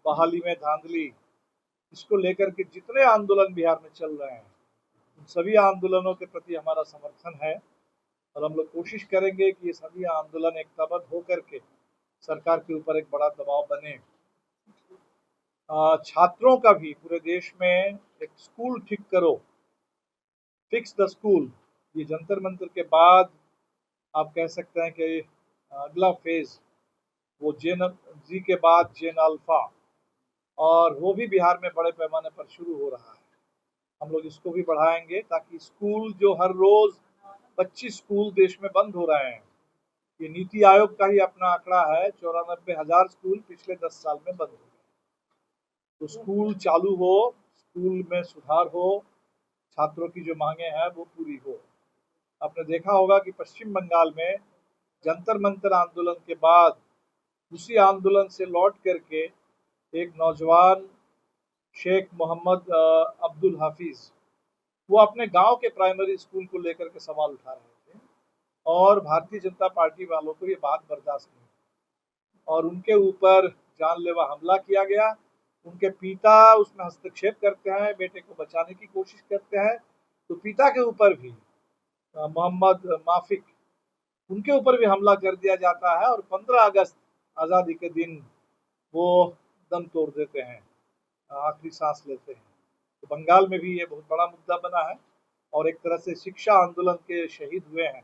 बहाली में धांधली, इसको लेकर के जितने आंदोलन बिहार में चल रहे हैं, उन सभी आंदोलनों के प्रति हमारा समर्थन है और हम लोग कोशिश करेंगे कि ये सभी आंदोलन एकताबद्ध होकर के सरकार के ऊपर एक बड़ा दबाव बने। छात्रों का भी पूरे देश में एक स्कूल ठीक करो, फिक्स द स्कूल, ये जंतर मंतर के बाद आप कह सकते हैं कि अगला फेज वो जेन जी के बाद जेन अल्फा, और वो भी बिहार में बड़े पैमाने पर शुरू हो रहा है। हम लोग इसको भी बढ़ाएंगे ताकि स्कूल जो हर रोज 25 स्कूल देश में बंद हो रहे हैं, ये नीति आयोग का ही अपना आंकड़ा है, 94,000 स्कूल पिछले 10 साल में बंद हो गए। तो स्कूल चालू हो, स्कूल में सुधार हो, छात्रों की जो मांगे हैं वो पूरी हो। आपने देखा होगा कि पश्चिम बंगाल में जंतर मंतर आंदोलन के बाद उसी आंदोलन से लौट करके एक नौजवान शेख मोहम्मद अब्दुल हाफिज, वो अपने गांव के प्राइमरी स्कूल को लेकर के सवाल उठा रहे थे और भारतीय जनता पार्टी वालों को ये बात बर्दाश्त नहीं और उनके ऊपर जानलेवा हमला किया गया। उनके पिता उसमें हस्तक्षेप करते हैं, बेटे को बचाने की कोशिश करते हैं, तो पिता के ऊपर भी मोहम्मद माफिक, उनके ऊपर भी हमला कर दिया जाता है और 15 अगस्त आज़ादी के दिन वो दम तोड़ देते हैं, आखिरी सांस लेते हैं। तो बंगाल में भी ये बहुत बड़ा मुद्दा बना है और एक तरह से शिक्षा आंदोलन के शहीद हुए हैं,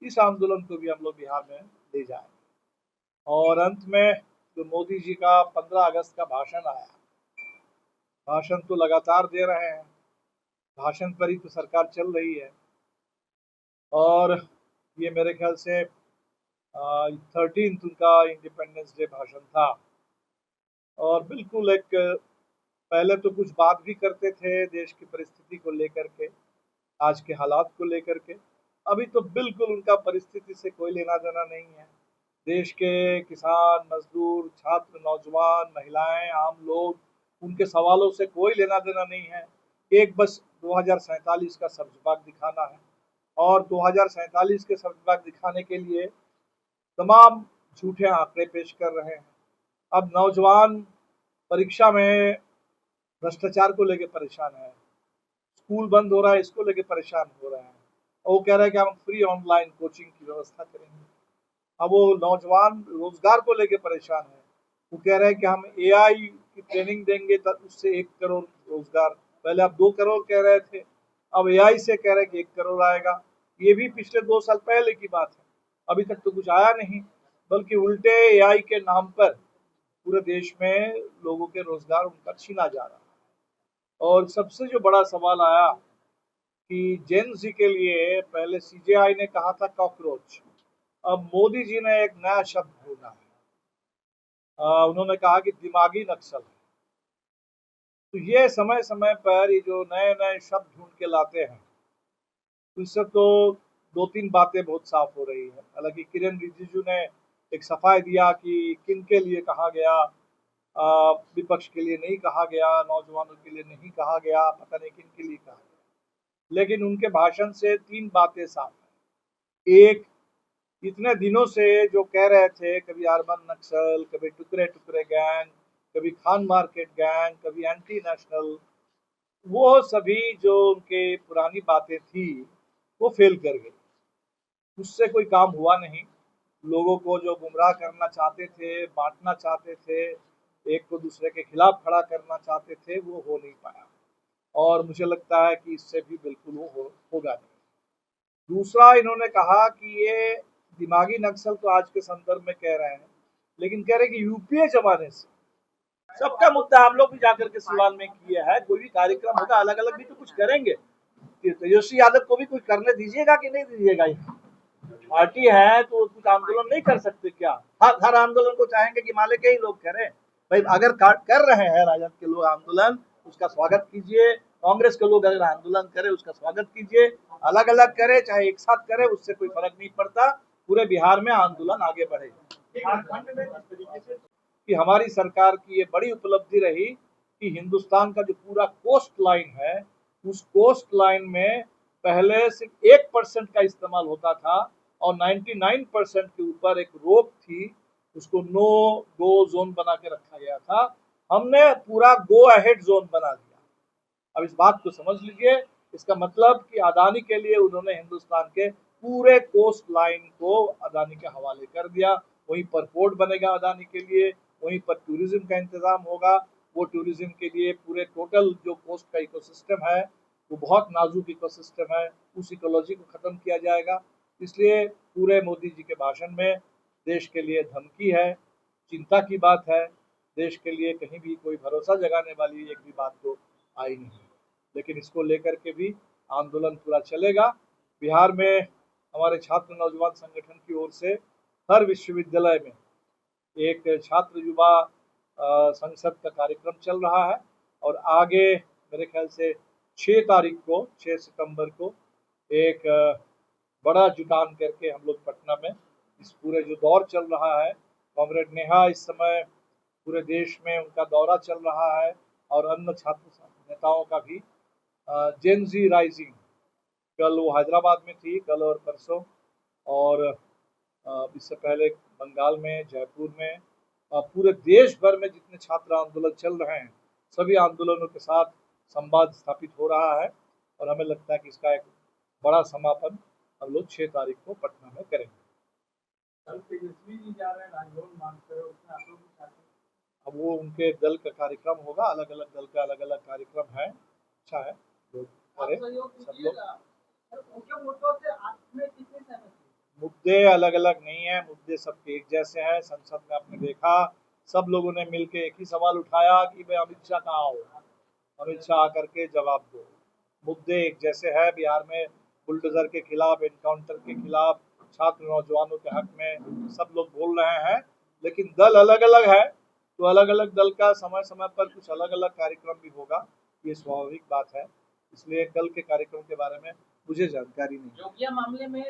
इस आंदोलन को भी हम लोग बिहार में ले जाएंगे। और अंत में जो मोदी जी का 15 अगस्त का भाषण आया, भाषण तो लगातार दे रहे हैं, भाषण पर ही तो सरकार चल रही है और ये मेरे ख्याल से 13 उनका इंडिपेंडेंस डे भाषण था और बिल्कुल एक, पहले तो कुछ बात भी करते थे देश की परिस्थिति को लेकर के, आज के हालात को लेकर के, अभी तो बिल्कुल उनका परिस्थिति से कोई लेना देना नहीं है। देश के किसान, मजदूर, छात्र, नौजवान, महिलाएं, आम लोग, उनके सवालों से कोई लेना देना नहीं है। एक बस 2047 का सब्जबाग दिखाना है और 2047 के सब्जबाग दिखाने के लिए तमाम झूठे आंकड़े पेश कर रहे हैं। अब नौजवान परीक्षा में भ्रष्टाचार को लेकर परेशान है, स्कूल बंद हो रहा है इसको लेकर परेशान हो रहे हैं और वो कह रहे हैं कि हम फ्री ऑनलाइन कोचिंग की व्यवस्था करेंगे। अब वो नौजवान रोजगार को लेकर परेशान है, वो कह रहे हैं कि हम एआई की ट्रेनिंग देंगे तो उससे 1 करोड़ रोजगार, पहले आप 2 करोड़ कह रहे थे, अब एआई से कह रहे हैं कि 1 करोड़ आएगा। ये भी पिछले 2 साल पहले की बात है, अभी तक तो कुछ आया नहीं, बल्कि उल्टे एआई के नाम पर पूरे देश में लोगों के रोजगार उनका छीना जा रहा है। और सबसे जो बड़ा सवाल आया कि जेन जी के लिए पहले सीजेआई ने कहा था कॉकरोच, अब मोदी जी ने एक नया शब्द ढूंढा है, उन्होंने कहा कि दिमागी नक्सल है। तो ये समय समय पर ये जो नए नए शब्द ढूंढ के लाते हैं, उससे तो 2-3 बातें बहुत साफ हो रही है। हालांकि किरेन रिजिजू ने एक सफाई दिया कि किन के लिए कहा गया, विपक्ष के लिए नहीं कहा गया, नौजवानों के लिए नहीं कहा गया, पता नहीं किन के लिए कहा गया, लेकिन उनके भाषण से 3 बातें साफ है। एक, इतने दिनों से जो कह रहे थे, कभी अर्बन नक्सल, कभी टुकड़े टुकड़े गैंग, कभी खान मार्केट गैंग, कभी एंटी नेशनल, वो सभी जो उनके पुरानी बातें थी वो फेल कर गई, उससे कोई काम हुआ नहीं। लोगों को जो गुमराह करना चाहते थे, बांटना चाहते थे, एक को दूसरे के खिलाफ खड़ा करना चाहते थे, वो हो नहीं पाया और मुझे लगता है कि इससे भी बिल्कुल वो होगा नहीं। दूसरा, इन्होंने कहा कि ये दिमागी नक्सल तो आज के संदर्भ में कह रहे हैं, लेकिन कह रहे हैं कि यूपीए जमाने से सबका मुद्दा हम लोग भी जाकर के सिवान में किए है, कोई भी कार्यक्रम होगा अलग अलग भी तो कुछ करेंगे। तेजस्वी यादव को भी कुछ करने दीजिएगा कि नहीं दीजिएगा? पार्टी है तो कुछ आंदोलन नहीं कर सकते क्या? हर आंदोलन को चाहेंगे कि हिमालय के ही लोग करें? भाई अगर कर रहे हैं राजद के लोग आंदोलन, उसका स्वागत कीजिए, कांग्रेस के लोग अगर आंदोलन करे उसका स्वागत कीजिए, अलग अलग करे चाहे एक साथ करे, उससे कोई फर्क नहीं पड़ता, पूरे बिहार में आंदोलन आगे बढ़े। झारखंड में जिस तरीके से कि हमारी सरकार की ये बड़ी उपलब्धि रही कि हिंदुस्तान का जो पूरा कोस्ट लाइन है, उस कोस्ट लाइन में पहले सिर्फ 1% का इस्तेमाल होता था और 99% के ऊपर एक रोक थी, उसको नो गो जोन बना के रखा गया था हमने पूरा गो अहेड जोन बना दिया। अब इस बात को समझ लीजिए, इसका मतलब कि अदानी के लिए उन्होंने हिंदुस्तान के पूरे कोस्ट लाइन को अदानी के हवाले कर दिया। वहीं पर पोर्ट बनेगा अदानी के लिए, वहीं पर टूरिज्म का इंतजाम होगा। वो टूरिज्म के लिए पूरे टोटल जो कोस्ट का इकोसिस्टम है वो बहुत नाजुक इकोसिस्टम है, उस इकोलॉजी को ख़त्म किया जाएगा। इसलिए पूरे मोदी जी के भाषण में देश के लिए धमकी है, चिंता की बात है। देश के लिए कहीं भी कोई भरोसा जगाने वाली एक भी बात तो आई नहीं, लेकिन इसको लेकर के भी आंदोलन पूरा चलेगा। बिहार में हमारे छात्र नौजवान संगठन की ओर से हर विश्वविद्यालय में एक छात्र युवा संसद का कार्यक्रम चल रहा है और आगे मेरे ख्याल से 6 सितंबर को एक बड़ा जुटान करके हम लोग पटना में इस पूरे जो दौर चल रहा है, कॉमरेड नेहा इस समय पूरे देश में उनका दौरा चल रहा है और अन्य छात्र नेताओं का भी। जेन जी राइजिंग कल वो हैदराबाद में थी, कल और परसों, और इससे पहले बंगाल में, जयपुर में, पूरे देश भर में जितने छात्र आंदोलन चल रहे हैं सभी आंदोलनों के साथ संवाद स्थापित हो रहा है और हमें लगता है कि इसका एक बड़ा समापन हम लोग 6 तारीख को पटना में करेंगे। अब वो उनके दल का कार्यक्रम होगा, अलग अलग दल का अलग अलग कार्यक्रम है। अच्छा है, लोग करें सब लोग। मुद्दे अलग अलग नहीं है, मुद्दे सबके एक जैसे हैं। संसद में आपने देखा सब लोगों ने मिलकर एक ही सवाल उठाया कि भाई अमित शाह कहाँ हो, अमित शाह आकर के जवाब दो। मुद्दे एक जैसे हैं। बिहार में बुलडोजर के खिलाफ, एनकाउंटर के खिलाफ, छात्र नौजवानों के हक में सब लोग बोल रहे हैं, लेकिन दल अलग अलग है। तो अलग अलग दल का समय समय पर कुछ अलग अलग कार्यक्रम भी होगा, ये स्वाभाविक बात है। इसलिए कल के कार्यक्रम के बारे में मुझे जानकारी नहीं। योगिया मामले में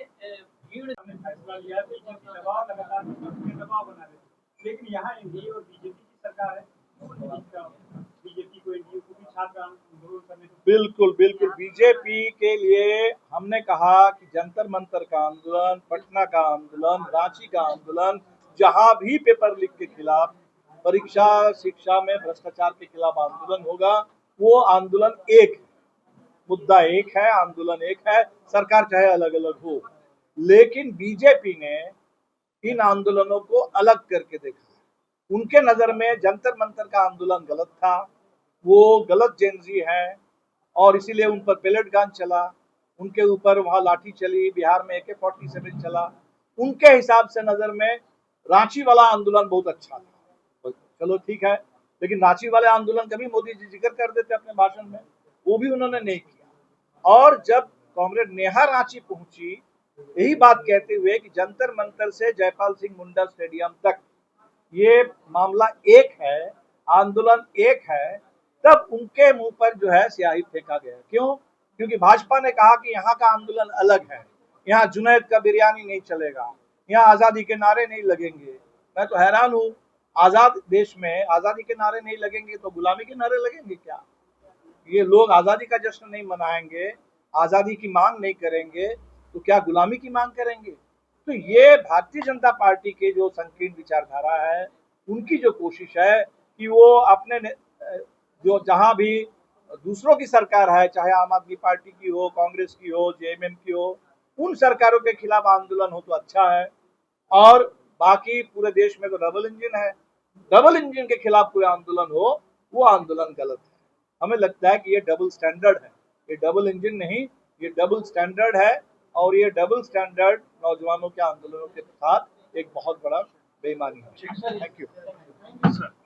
भीड़ ने फैसला लिया, बीजेपी दबाव लगातार दबाव बना रही है, लेकिन यहाँ एनडीए और बीजेपी की सरकार है, बीजेपी को एनडीए को भी छात्र आंदोलन करने। बिल्कुल बिल्कुल, बीजेपी के लिए हमने कहा कि जंतर मंतर का आंदोलन, पटना का आंदोलन, रांची का आंदोलन, जहां भी पेपर लीक के खिलाफ, परीक्षा शिक्षा में भ्रष्टाचार के खिलाफ आंदोलन होगा। वो आंदोलन एक है, मुद्दा एक है, आंदोलन एक है, सरकार चाहे अलग अलग हो। लेकिन बीजेपी ने इन आंदोलनों को अलग करके देखा। उनके नजर में जंतर मंतर का आंदोलन गलत था, वो गलत जेनजी है और इसीलिए उन पर पेलेट गन चला, उनके ऊपर वहां लाठी चली, बिहार में AK-47 चला। उनके हिसाब से नजर में रांची वाला आंदोलन बहुत अच्छा था। चलो ठीक है, लेकिन रांची वाले आंदोलन का भी मोदी जी जिक्र कर देते अपने भाषण में, वो भी उन्होंने नहीं किया। और जब कॉमरेड नेहा रांची पहुंची यही बात कहते हुए कि जंतर मंतर से जयपाल सिंह मुंडा स्टेडियम तक ये मामला एक है, आंदोलन एक है, तब उनके मुंह पर जो है स्याही फेंका गया। क्यों? क्योंकि भाजपा ने कहा कि यहाँ का आंदोलन अलग है, यहाँ जुनैद का बिरयानी नहीं चलेगा, यहाँ आजादी के नारे नहीं लगेंगे। मैं तो हैरान हूँ, आजाद देश में आजादी के नारे नहीं लगेंगे तो गुलामी के नारे लगेंगे क्या? ये लोग आजादी का जश्न नहीं मनाएंगे, आजादी की मांग नहीं करेंगे तो क्या गुलामी की मांग करेंगे? तो ये भारतीय जनता पार्टी के जो संकीर्ण विचारधारा है, उनकी जो कोशिश है कि वो अपने जो जहां भी दूसरों की सरकार है, चाहे आम आदमी पार्टी की हो, कांग्रेस की हो, JMM की हो, उन सरकारों के खिलाफ आंदोलन हो तो अच्छा है। और बाकी पूरे देश में तो डबल इंजन है, डबल इंजन के खिलाफ कोई आंदोलन हो वो आंदोलन गलत है। हमें लगता है कि ये डबल स्टैंडर्ड है, ये डबल इंजन नहीं, ये डबल स्टैंडर्ड है। और ये डबल स्टैंडर्ड नौजवानों के आंदोलनों के साथ एक बहुत बड़ा बेईमानी है। Thank you.